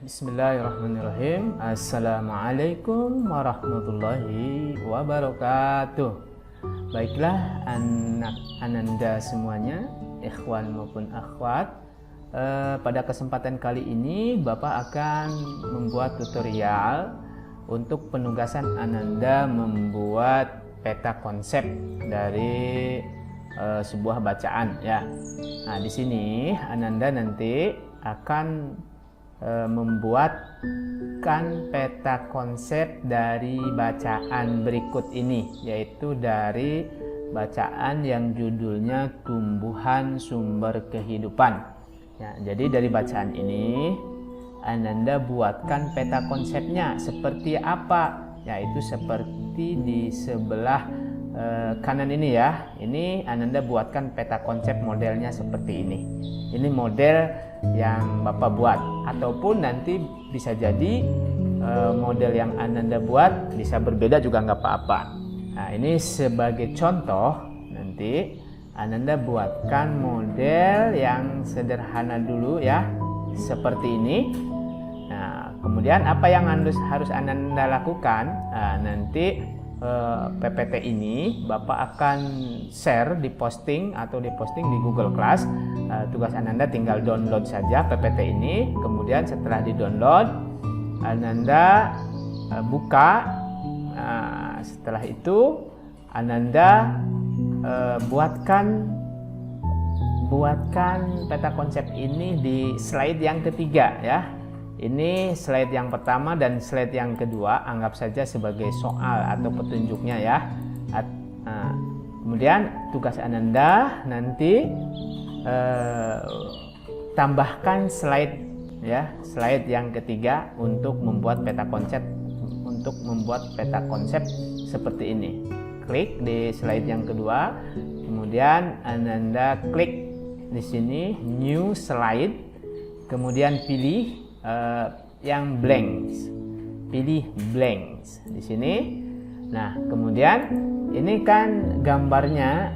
Bismillahirrahmanirrahim. Assalamualaikum warahmatullahi wabarakatuh. Baiklah anak Ananda semuanya, ikhwan maupun akhwat, pada kesempatan kali ini Bapak akan membuat tutorial untuk penugasan Ananda membuat peta konsep dari sebuah bacaan ya. Nah, di sini Ananda nanti akan membuatkan peta konsep dari bacaan berikut ini, yaitu dari bacaan yang judulnya Tumbuhan Sumber Kehidupan ya. Jadi dari bacaan ini Ananda buatkan peta konsepnya seperti apa, yaitu seperti di sebelah kanan ini ya. Ini Ananda buatkan peta konsep modelnya seperti ini. Ini model yang Bapak buat, ataupun nanti bisa jadi model yang Ananda buat bisa berbeda juga nggak apa-apa. Nah, ini sebagai contoh, nanti Ananda buatkan model yang sederhana dulu ya, seperti ini. Nah, kemudian apa yang harus Ananda lakukan? Nah, nanti PPT ini Bapak akan share di posting di Google Class. Tugas Ananda tinggal download saja PPT ini, kemudian setelah di-download Ananda buka. Setelah itu Ananda buatkan peta konsep ini di slide yang ketiga ya. Ini slide yang pertama dan slide yang kedua anggap saja sebagai soal atau petunjuknya ya. Kemudian tugas Ananda nanti tambahkan slide ya, slide yang ketiga untuk membuat peta konsep seperti ini. Klik di slide yang kedua, kemudian Ananda klik di sini new slide, kemudian pilih yang blanks, pilih blanks di sini. Nah, kemudian ini kan gambarnya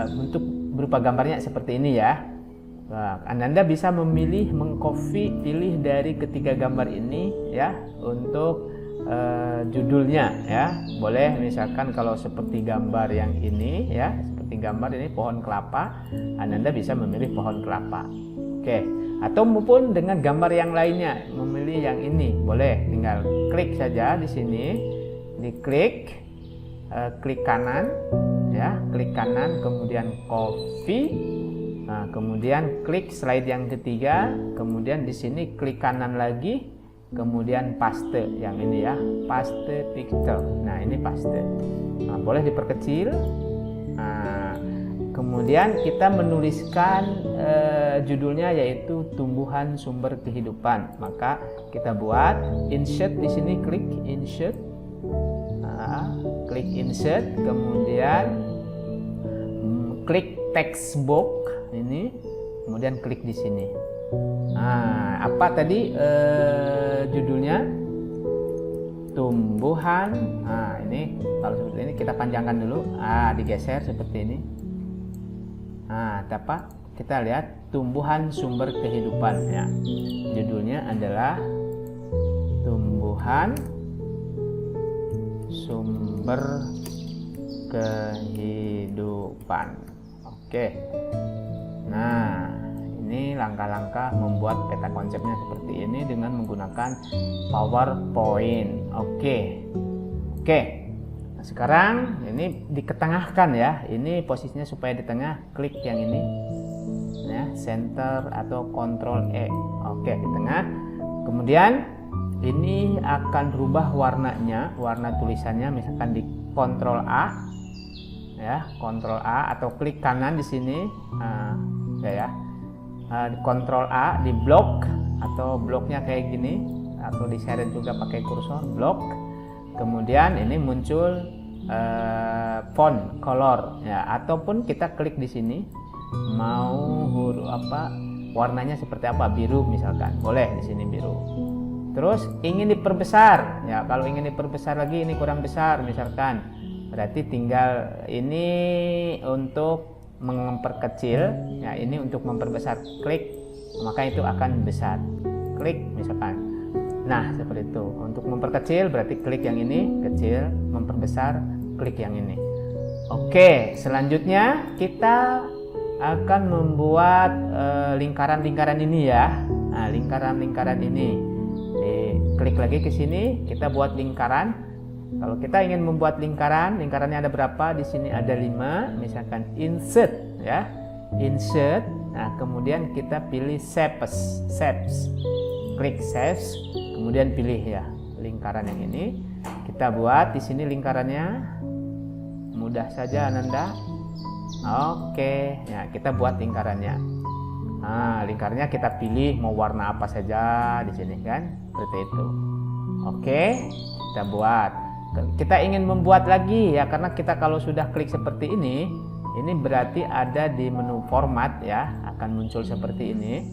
untuk berupa gambarnya seperti ini ya. Nah, Ananda bisa memilih mengcopy, pilih dari ketiga gambar ini ya untuk judulnya ya. Boleh misalkan kalau seperti gambar yang ini ya, seperti gambar ini pohon kelapa, Ananda bisa memilih pohon kelapa. Oke. Atau maupun dengan gambar yang lainnya, memilih yang ini boleh, tinggal klik saja di sini, diklik, klik kanan ya, klik kanan, kemudian copy. Nah, kemudian klik slide yang ketiga, kemudian di sini klik kanan lagi, kemudian paste yang ini ya, paste picture. Nah, ini paste. Nah, boleh diperkecil. Nah, kemudian kita menuliskan judulnya yaitu Tumbuhan Sumber Kehidupan. Maka kita buat insert di sini, klik insert. Nah, klik insert, kemudian klik text box ini, kemudian klik di sini. Nah, apa tadi judulnya? Tumbuhan. Nah, ini kalau seperti ini kita panjangkan dulu. Digeser seperti ini. Nah, dapat kita lihat Tumbuhan Sumber Kehidupan ya. Judulnya adalah Tumbuhan Sumber Kehidupan. Oke. Nah, ini langkah-langkah membuat peta konsepnya seperti ini dengan menggunakan PowerPoint. Oke. Sekarang ini diketengahkan ya. Ini posisinya supaya di tengah, klik yang ini ya, center atau Ctrl E. Oke, di tengah. Kemudian ini akan rubah warnanya, warna tulisannya misalkan di Ctrl A ya, Ctrl A, atau klik kanan di sini ya. Di Ctrl A di blok, atau bloknya kayak gini, atau diseret juga pakai kursor blok. Kemudian ini muncul font color ya, ataupun kita klik di sini mau huruf apa, warnanya seperti apa, biru misalkan, boleh di sini biru. Terus ingin diperbesar ya, kalau ingin diperbesar lagi ini kurang besar misalkan, berarti tinggal ini untuk memperkecil ya, ini untuk memperbesar, klik maka itu akan besar, klik misalkan. Nah, seperti itu. Untuk memperkecil berarti klik yang ini, kecil, memperbesar klik yang ini. Oke, selanjutnya kita akan membuat lingkaran-lingkaran ini ya. Nah, lingkaran-lingkaran ini. Klik lagi ke sini, kita buat lingkaran. Kalau kita ingin membuat lingkaran, lingkarannya ada berapa? Di sini ada 5, misalkan insert ya. Insert. Nah, kemudian kita pilih shapes. Klik shapes, kemudian pilih ya lingkaran yang ini. Kita buat di sini lingkarannya. Mudah saja Ananda. Oke, ya kita buat lingkarannya. Nah, lingkarannya kita pilih mau warna apa saja di sini kan, seperti itu. Oke, kita buat. Kita ingin membuat lagi ya, karena kita kalau sudah klik seperti ini berarti ada di menu format ya, akan muncul seperti ini.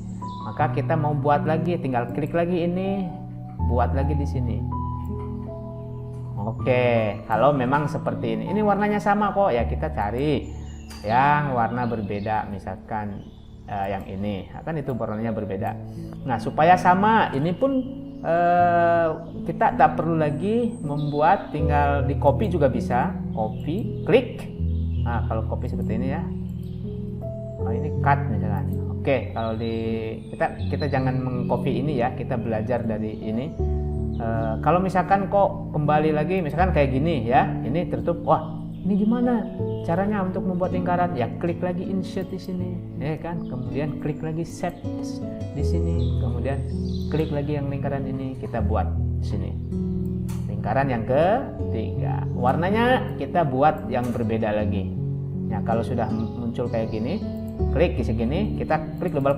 Maka kita mau buat lagi, tinggal klik lagi ini, buat lagi di sini. Oke, kalau memang seperti ini warnanya sama kok ya, kita cari yang warna berbeda, misalkan yang ini, kan itu warnanya berbeda. Nah, supaya sama, ini pun kita tak perlu lagi membuat, tinggal di copy juga bisa, copy, klik. Nah, kalau copy seperti ini ya. Oh, ini cut misalkan. Oke, kalau kita jangan mengcopy ini ya, kita belajar dari ini. Kalau misalkan kok kembali lagi, misalkan kayak gini ya, ini tertutup. Wah, ini gimana caranya untuk membuat lingkaran? Ya klik lagi insert di sini, ya kan. Kemudian klik lagi set di sini, kemudian klik lagi yang lingkaran ini, kita buat di sini. Lingkaran yang ketiga, warnanya kita buat yang berbeda lagi. Ya, kalau sudah muncul kayak gini, klik di sini, kita klik double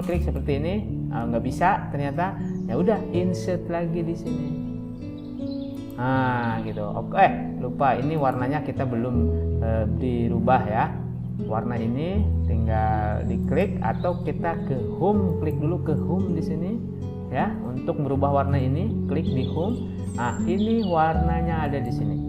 klik seperti ini. Nggak bisa ternyata, ya udah insert lagi di sini. Nah, gitu. Oke, lupa ini warnanya kita belum dirubah ya. Warna ini tinggal diklik atau kita ke home, klik dulu ke home di sini ya. Untuk merubah warna ini, klik di home. Nah, ini warnanya ada di sini.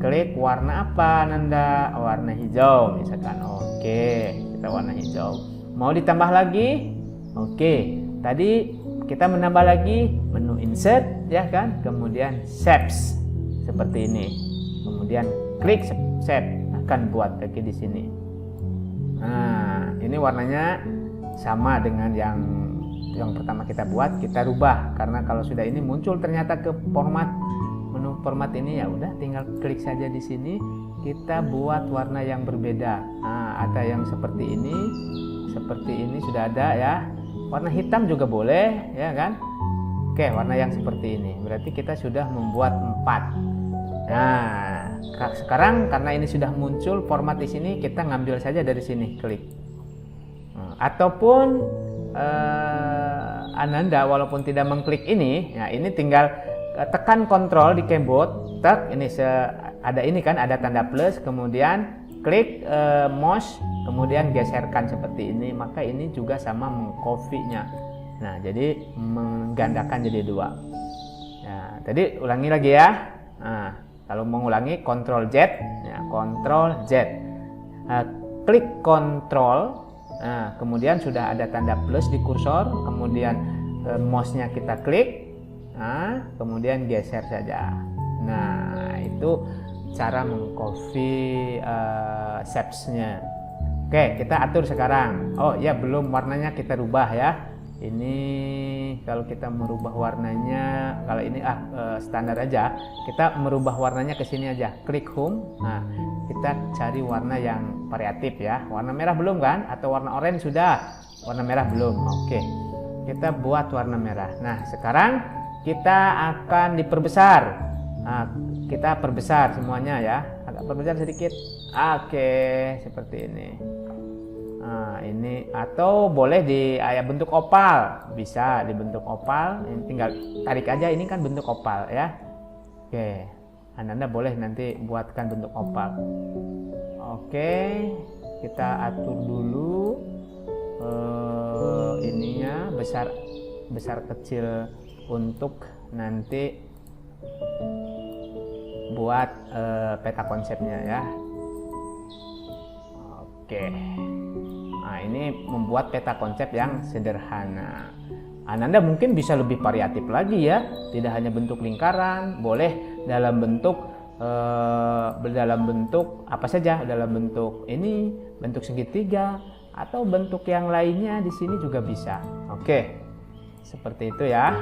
Klik warna apa Nanda? Warna hijau misalkan. Oke, kita warna hijau. Mau ditambah lagi? Oke, tadi kita menambah lagi menu insert ya kan, kemudian shapes seperti ini, kemudian klik shape, akan buat lagi di sini. Nah, ini warnanya sama dengan yang pertama kita buat, kita rubah karena kalau sudah ini muncul ternyata ke format, menu format ini, ya udah tinggal klik saja di sini, kita buat warna yang berbeda. Nah, ada yang seperti ini sudah ada ya. Warna hitam juga boleh ya kan. Oke, warna yang seperti ini berarti kita sudah membuat 4. Nah, sekarang karena ini sudah muncul format di sini, kita ngambil saja dari sini, klik. Ataupun Ananda walaupun tidak mengklik ini, ya ini tinggal tekan kontrol di keyboard, tak ini ada ini kan, ada tanda plus, kemudian klik mouse, kemudian geserkan seperti ini, maka ini juga sama mengcopy-nya. Nah, jadi menggandakan jadi 2. Nah, tadi ulangi lagi ya. Nah, kalau mengulangi Ctrl Z, ya, Ctrl Z. Klik Ctrl. Nah, kemudian sudah ada tanda plus di kursor, kemudian mouse-nya kita klik. Nah, kemudian geser saja. Nah, itu cara mengcopy shapes-nya. Oke, kita atur sekarang. Oh ya, belum warnanya kita rubah ya. Ini kalau kita merubah warnanya, kalau ini standar aja, kita merubah warnanya ke sini aja. Klik home. Nah, kita cari warna yang variatif ya. Warna merah belum kan? Atau warna oranye sudah? Warna merah belum. Oke. Kita buat warna merah. Nah, sekarang kita akan diperbesar. Nah, kita perbesar semuanya ya, agak perbesar sedikit. Oke, seperti ini. Nah, ini atau boleh di bentuk opal, bisa dibentuk opal. Ini tinggal tarik aja, ini kan bentuk opal ya. Oke, Anda boleh nanti buatkan bentuk opal. Oke, kita atur dulu ininya besar kecil untuk nanti buat peta konsepnya ya. Oke, nah ini membuat peta konsep yang sederhana. Ananda mungkin bisa lebih variatif lagi ya, tidak hanya bentuk lingkaran, boleh dalam bentuk apa saja, dalam bentuk ini, bentuk segitiga, atau bentuk yang lainnya di sini juga bisa. Oke, seperti itu ya.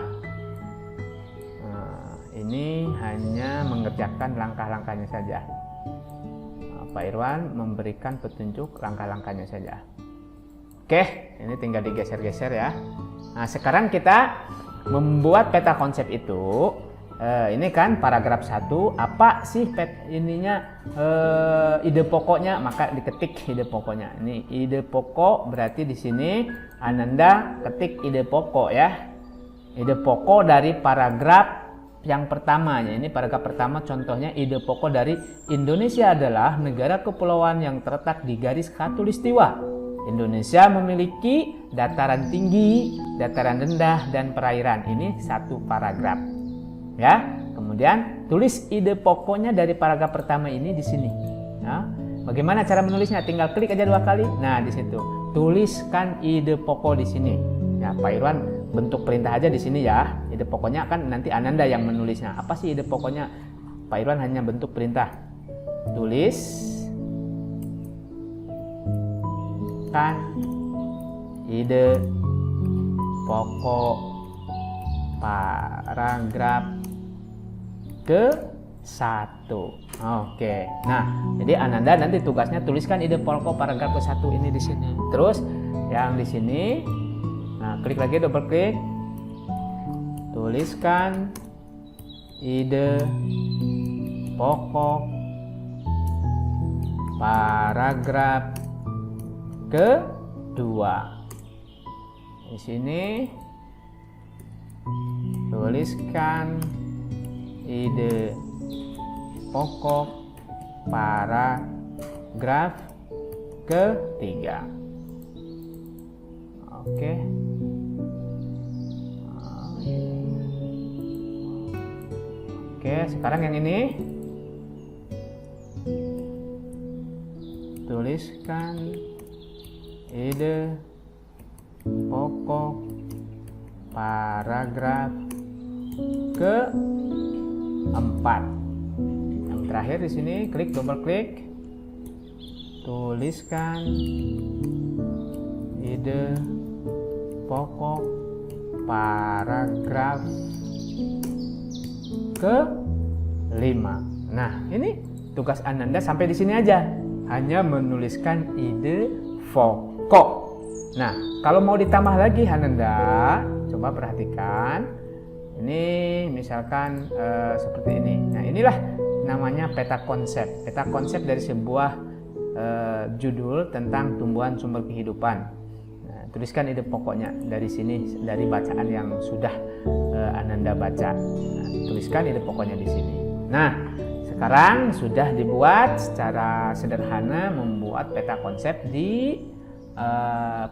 Ini hanya mengerjakan langkah-langkahnya saja. Pak Irwan memberikan petunjuk langkah-langkahnya saja. Oke, ini tinggal digeser-geser ya. Nah, sekarang kita membuat peta konsep itu. Ini kan paragraf 1, apa sih ide pokoknya, maka diketik ide pokoknya. Ini ide pokok, berarti di sini Ananda ketik ide pokok ya. Ide pokok dari paragraf yang pertamanya. Ini paragraf pertama, contohnya ide pokok dari Indonesia adalah negara kepulauan yang terletak di garis khatulistiwa. Indonesia memiliki dataran tinggi, dataran rendah, dan perairan. Ini satu paragraf. Ya, kemudian tulis ide pokoknya dari paragraf pertama ini di sini. Nah, bagaimana cara menulisnya? Tinggal klik aja 2 kali. Nah, di situ tuliskan ide pokok di sini. Ya, Pak Irwan bentuk perintah aja di sini ya. Ide pokoknya kan nanti Ananda yang menulisnya. Apa sih ide pokoknya? Pak Irwan hanya bentuk perintah. Tulis kan ide pokok paragraf ke-1. Oke. Nah, jadi Ananda nanti tugasnya tuliskan ide pokok paragraf ke-1 ini di sini. Terus yang di sini, nah klik lagi, double klik. Tuliskan ide pokok paragraf kedua. Di sini tuliskan ide pokok paragraf ketiga. Oke. Oke, sekarang yang ini tuliskan ide pokok paragraf ke-4. Yang terakhir di sini klik, double klik. Tuliskan ide pokok paragraf ke-5. Nah, ini tugas Ananda sampai di sini aja. Hanya menuliskan ide pokok. Nah, kalau mau ditambah lagi Ananda, coba perhatikan. Ini misalkan seperti ini. Nah, inilah namanya peta konsep. Peta konsep dari sebuah judul tentang tumbuhan sumber kehidupan. Nah, tuliskan ide pokoknya dari sini, dari bacaan yang sudah Ananda baca. Nah, tuliskan ide pokoknya di sini. Nah, sekarang sudah dibuat secara sederhana membuat peta konsep di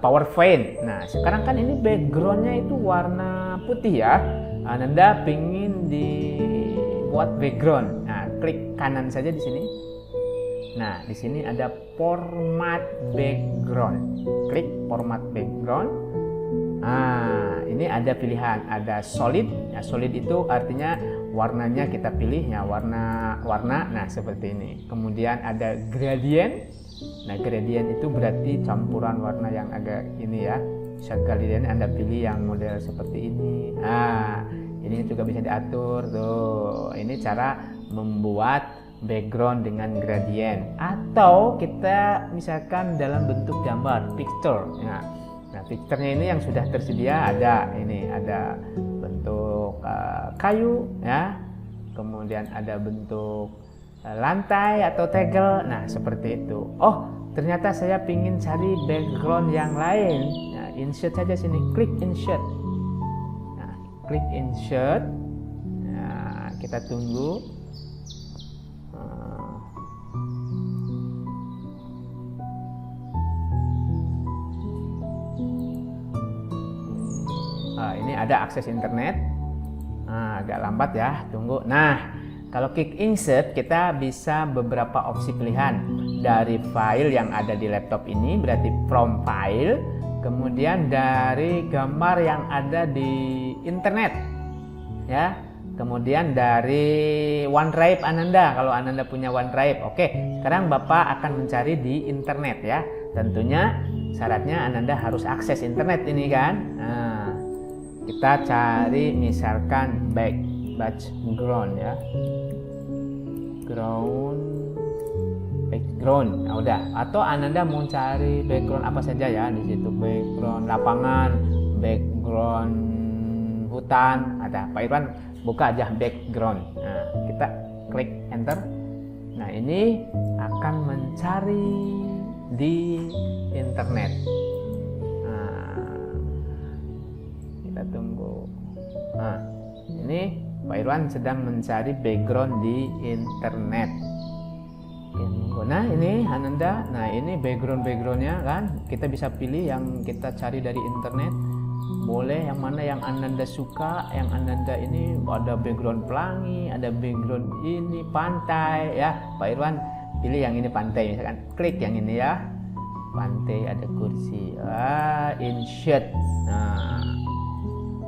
PowerPoint. Nah, sekarang kan ini backgroundnya itu warna putih ya. Ananda pengen dibuat background. Nah, klik kanan saja di sini. Nah, di sini ada format background. Klik format background. Nah, ini ada pilihan, ada solid. Ya, solid itu artinya warnanya kita pilih ya, warna. Nah, seperti ini. Kemudian ada gradient. Nah, gradient itu berarti campuran warna yang agak ini ya. Bisa gradient Anda pilih yang model seperti ini. Nah, ini juga bisa diatur tuh. Ini cara membuat background dengan gradient. Atau kita misalkan dalam bentuk gambar, picture. Nah, picture-nya ini yang sudah tersedia ada ini, ada bentuk kayu ya. Kemudian ada bentuk lantai atau tegel. Nah, seperti itu. Oh, ternyata saya ingin cari background yang lain. Nah, insert saja sini, klik insert. Nah, klik insert. Nah, kita tunggu. Ini ada akses internet. Nah, agak lambat ya, tunggu. Nah, kalau klik insert, kita bisa beberapa opsi pilihan dari file yang ada di laptop ini, berarti from file. kemudian dari gambar yang ada di internet, ya. Kemudian dari OneDrive Ananda, kalau Ananda punya OneDrive. Oke, sekarang Bapak akan mencari di internet ya. Tentunya syaratnya Ananda harus akses internet ini kan. Nah, kita cari misalkan background ya. Background. Nah, udah. Atau Ananda mau cari background apa saja ya di situ, background lapangan, background hutan, ada. Pak Irwan buka aja background. Nah, kita klik enter. Nah, ini akan mencari di internet. Nah, kita tunggu. Nah, ini Pak Irwan sedang mencari background di internet. Nah, ini Ananda. Nah, ini backgroundnya kan. Kita bisa pilih yang kita cari dari internet. Boleh yang mana yang Ananda suka, yang Ananda ini ada background pelangi, ada background ini pantai ya. Pak Irwan pilih yang ini pantai misalkan, klik yang ini ya. Pantai ada kursi. Insert.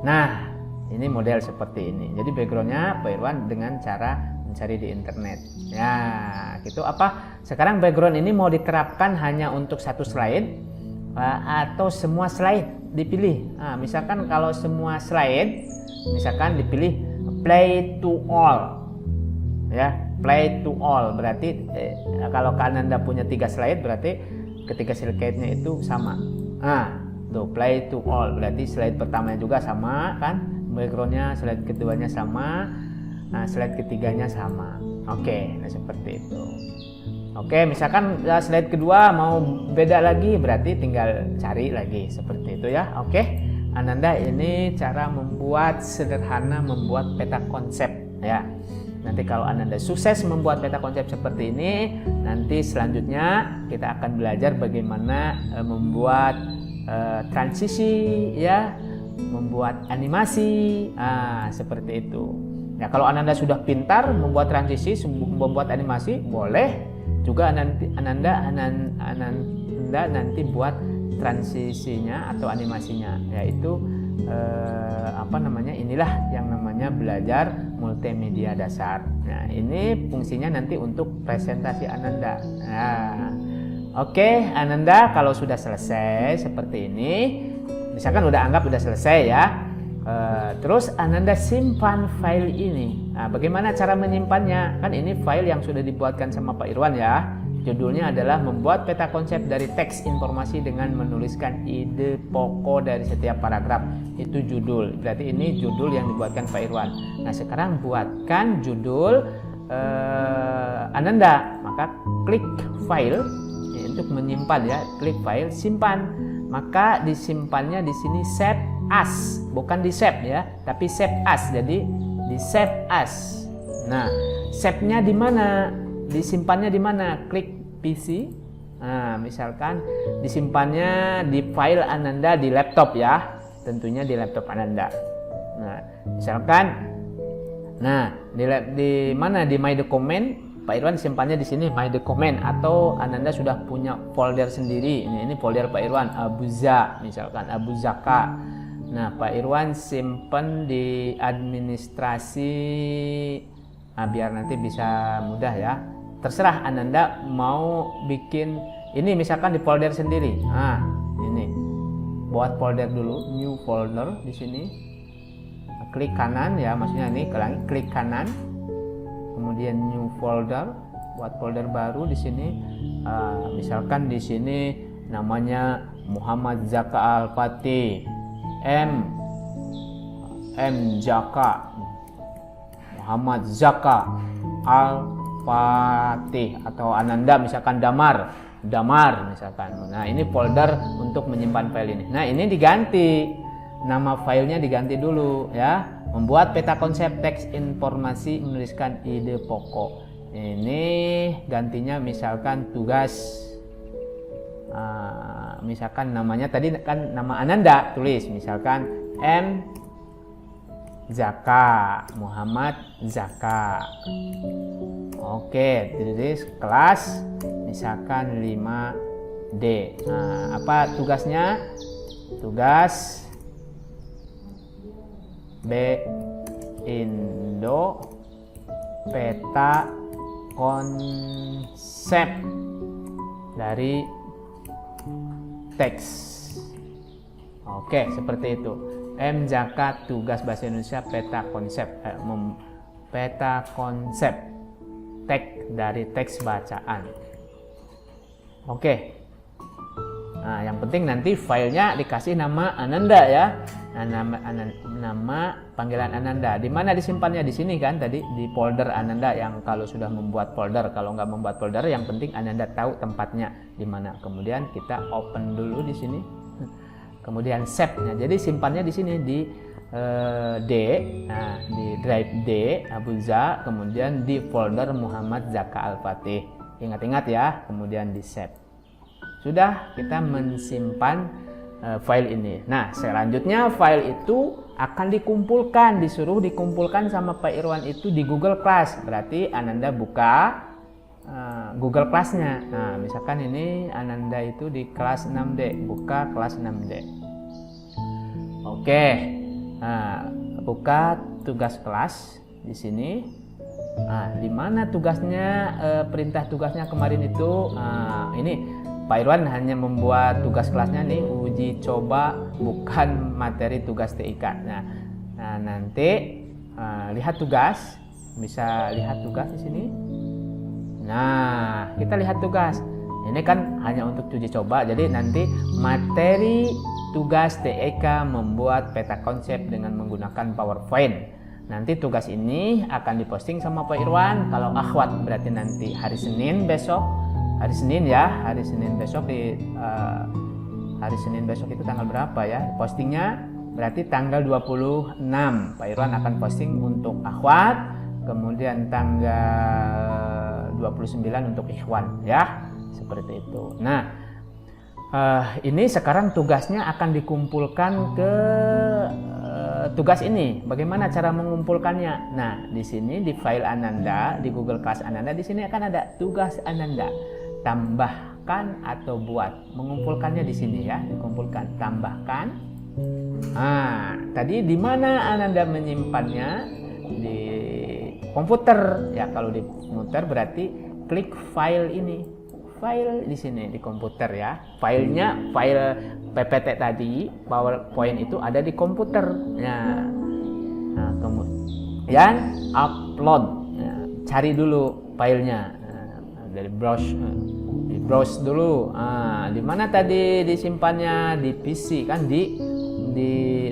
Nah, ini model seperti ini. Jadi backgroundnya Pak Irwan dengan cara mencari di internet. Ya, gitu apa? Sekarang background ini mau diterapkan hanya untuk satu slide atau semua slide dipilih. Nah, misalkan kalau semua slide, misalkan dipilih play to all, ya, play to all berarti kalau Ananda punya 3 slide berarti ketiga slide-nya itu sama. Nah, tuh play to all berarti slide pertamanya juga sama kan, backgroundnya, slide keduanya sama, nah slide ketiganya sama. Oke, nah seperti itu. Oke, misalkan slide kedua mau beda lagi, berarti tinggal cari lagi seperti itu ya. Oke, Ananda ini cara sederhana membuat peta konsep ya. Nanti kalau Ananda sukses membuat peta konsep seperti ini, nanti selanjutnya kita akan belajar bagaimana membuat transisi ya, membuat animasi, seperti itu. Ya, kalau Ananda sudah pintar membuat transisi, membuat animasi, boleh juga Ananda nanti buat transisinya atau animasinya, yaitu inilah yang namanya belajar multimedia dasar. Nah, ini fungsinya nanti untuk presentasi Ananda. Nah, oke, Ananda kalau sudah selesai seperti ini, misalkan udah selesai ya. Terus Ananda simpan file ini. Nah, bagaimana cara menyimpannya? Kan ini file yang sudah dibuatkan sama Pak Irwan ya. Judulnya adalah membuat peta konsep dari teks informasi dengan menuliskan ide pokok dari setiap paragraf. Itu judul. Berarti ini judul yang dibuatkan Pak Irwan. Nah, sekarang buatkan judul Ananda. Maka klik file untuk menyimpan ya. Klik file, simpan. Maka disimpannya di sini save as, bukan di save ya, tapi save as. Jadi di save as. Nah, save-nya di mana? Disimpannya di mana? Klik PC. Nah, misalkan disimpannya di file Ananda di laptop ya. Tentunya di laptop Ananda. Nah, misalkan di mana? Di My Document. Pak Irwan simpannya di sini My Document, atau Ananda sudah punya folder sendiri. Ini folder Pak Irwan Abuza, misalkan Abuzaka. Nah, Pak Irwan simpan di administrasi, biar nanti bisa mudah ya. Terserah Ananda mau bikin ini misalkan di folder sendiri. Nah, ini buat folder dulu, new folder di sini. Klik kanan ya, maksudnya ini klik kanan. Kemudian new folder, buat folder baru di sini. Misalkan di sini namanya Muhammad Zaka Al-Fatih, M Zaka, Muhammad Zaka Al-Fatih, atau Ananda misalkan Damar misalkan. Nah, ini folder untuk menyimpan file ini. Nah, ini diganti, nama filenya diganti dulu ya. Membuat peta konsep teks informasi menuliskan ide pokok. Ini gantinya misalkan tugas, misalkan namanya tadi kan nama Ananda, tulis misalkan M Zaka, Muhammad Zaka. Oke, tulis kelas misalkan 5D. Nah, apa tugasnya? tugas B Indo peta konsep dari teks. Oke, seperti itu. M. Zaka tugas bahasa Indonesia peta konsep teks dari teks bacaan. Oke. Nah, yang penting nanti filenya dikasih nama Ananda ya. Nah, nama panggilan Ananda. Di mana disimpannya? Di sini kan tadi di folder Ananda, yang kalau sudah membuat folder, kalau nggak membuat folder yang penting Ananda tahu tempatnya di mana. Kemudian kita open dulu di sini. Kemudian save-nya. Jadi simpannya di sini di D, nah, di drive D Abuza, kemudian di folder Muhammad Zaka Al-Fatih. Ingat-ingat ya, kemudian di save. Sudah kita mensimpan file ini. Nah, selanjutnya file itu akan dikumpulkan, disuruh dikumpulkan sama Pak Irwan itu di Google Class. Berarti Ananda buka Google Class-nya. Nah, misalkan ini Ananda itu di kelas 6D, buka kelas 6D. Oke. Nah, buka tugas kelas di sini. Nah, di mana tugasnya, perintah tugasnya kemarin itu, ini Pak Irwan hanya membuat tugas kelasnya nih, uji coba bukan materi tugas TIK. Nah nanti lihat tugas, bisa lihat tugas di sini. Nah, kita lihat tugas. Ini kan hanya untuk uji coba, jadi nanti materi tugas TIK membuat peta konsep dengan menggunakan PowerPoint. Nanti tugas ini akan diposting sama Pak Irwan. Kalau akhwat berarti nanti hari Senin besok. Hari Senin ya, hari Senin besok hari Senin besok itu tanggal berapa ya? Postingnya berarti tanggal 26. Pak Irwan akan posting untuk akhwat, kemudian tanggal 29 untuk ikhwan ya. Seperti itu. Nah, ini sekarang tugasnya akan dikumpulkan ke tugas ini. Bagaimana cara mengumpulkannya? Nah, di sini di file Ananda, di Google Class Ananda, di sini akan ada tugas Ananda. Tambahkan atau buat. Mengumpulkannya di sini ya, dikumpulkan, tambahkan. Nah, tadi di mana Ananda menyimpannya? Di komputer. Ya, kalau di komputer berarti klik file ini. File di sini di komputer ya. Filenya, file PPT tadi, PowerPoint itu ada di komputer. Nah, kemudian upload. Nah, cari dulu filenya. Dari browse dulu. Di mana tadi disimpannya? Di PC kan, di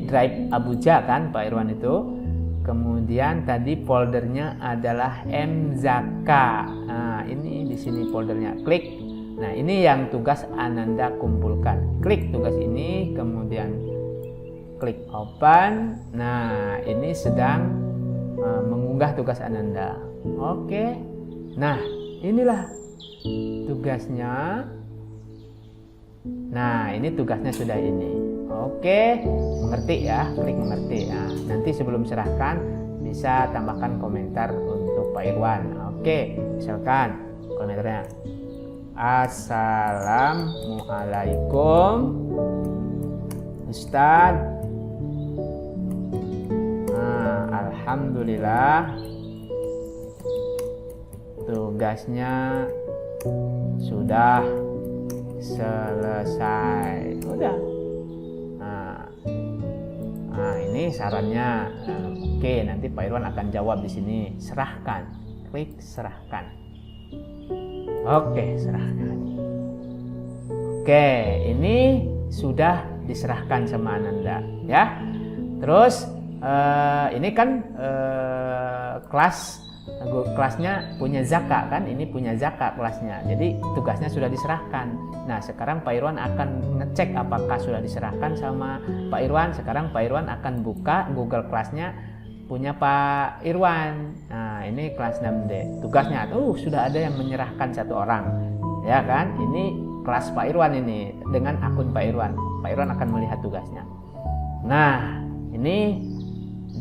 drive Abuja kan Pak Irwan itu. Kemudian tadi foldernya adalah M Zaka. Nah, ini di sini foldernya. Klik. Nah, ini yang tugas Ananda kumpulkan. Klik tugas ini, kemudian klik open. Nah, ini sedang mengunggah tugas Ananda. Oke. Nah, inilah tugasnya. Nah, ini tugasnya sudah ini. Oke, mengerti ya, klik mengerti. Nah, nanti sebelum serahkan bisa tambahkan komentar untuk Pak Irwan. Oke, misalkan komentarnya, Assalamualaikum Ustadz. Nah, alhamdulillah tugasnya sudah selesai. Udah. Nah, ini sarannya. Oke, nanti Pak Irwan akan jawab di sini. Serahkan. Klik serahkan. Oke, serahkan. Oke, ini sudah diserahkan sama Ananda ya. Terus ini kan kelasnya punya Zaka kan, ini punya Zaka kelasnya, jadi tugasnya sudah diserahkan. Nah, sekarang Pak Irwan akan ngecek apakah sudah diserahkan sama Pak Irwan. Sekarang Pak Irwan akan buka Google Class-nya punya Pak Irwan. Nah, ini kelas 6D tugasnya. Sudah ada yang menyerahkan satu orang ya kan, ini kelas Pak Irwan ini dengan akun Pak Irwan. Pak Irwan akan melihat tugasnya. Nah, ini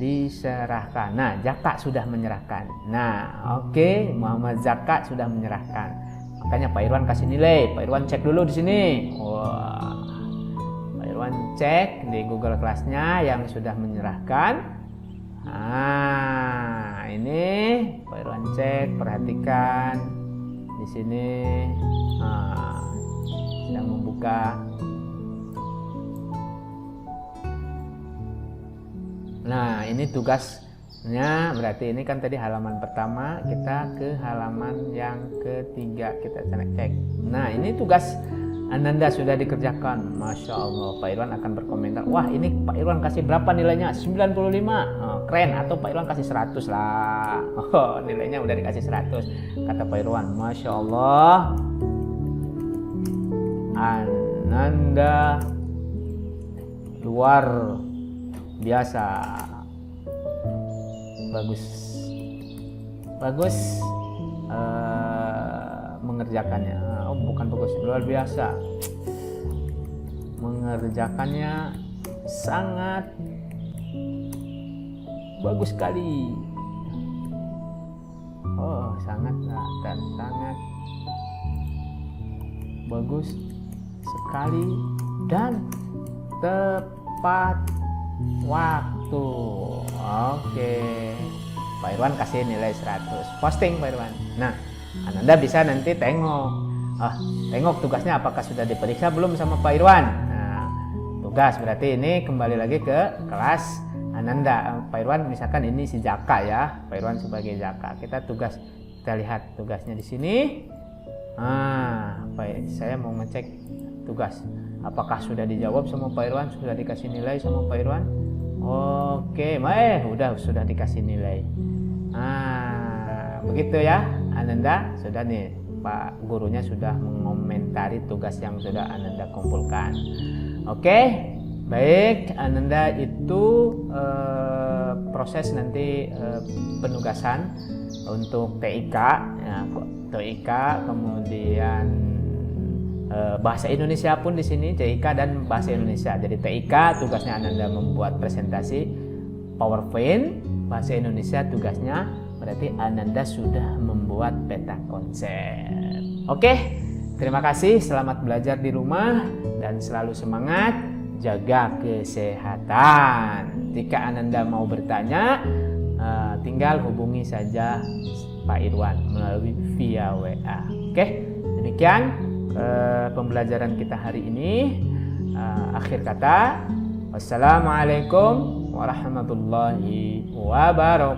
diserahkan. Nah, Zaka sudah menyerahkan. Nah, oke, Muhammad Zaka sudah menyerahkan. Makanya Pak Irwan kasih nilai. Pak Irwan cek dulu di sini. Wah, Pak Irwan Irwan cek di Google Classnya yang sudah menyerahkan. Nah, ini Pak Irwan cek, perhatikan di sini. Nah, sedang membuka. Nah, ini tugasnya, berarti ini kan tadi halaman pertama, kita ke halaman yang ketiga, kita cek. Nah, ini tugas Ananda sudah dikerjakan. Masya Allah, Pak Irwan akan berkomentar, wah ini Pak Irwan kasih berapa nilainya? 95. Oh, keren. Atau Pak Irwan kasih 100 lah. Oh, nilainya udah dikasih 100. Kata Pak Irwan, Masya Allah, Ananda luar biasa, bagus mengerjakannya. Oh, bukan bagus, luar biasa mengerjakannya, sangat bagus sekali. Oh, sangat dan sangat bagus sekali dan tepat waktu. Oke, Pak Irwan kasih nilai 100. Posting Pak Irwan. Nah, Ananda bisa nanti tengok tugasnya apakah sudah diperiksa belum sama Pak Irwan. Nah, tugas berarti ini kembali lagi ke kelas Ananda. Pak Irwan misalkan ini si Jaka ya, Pak Irwan sebagai Jaka. Kita lihat tugasnya di sini. Saya mau ngecek tugas. Apakah sudah dijawab sama Pak Irwan? Sudah dikasih nilai sama Pak Irwan? Oke, sudah dikasih nilai. Begitu ya, Ananda sudah nih. Pak gurunya sudah mengomentari tugas yang sudah Ananda kumpulkan. Oke, baik. Ananda itu proses nanti penugasan untuk TIK, ya, TIK, kemudian bahasa Indonesia pun di sini TIK dan bahasa Indonesia. Jadi TIK tugasnya Ananda membuat presentasi PowerPoint, bahasa Indonesia tugasnya berarti Ananda sudah membuat peta konsep. Oke, terima kasih, selamat belajar di rumah dan selalu semangat, jaga kesehatan. Jika Ananda mau bertanya, tinggal hubungi saja Pak Irwan melalui via WA. Oke, demikian pembelajaran kita hari ini. Akhir kata, wassalamualaikum warahmatullahi wabarakatuh.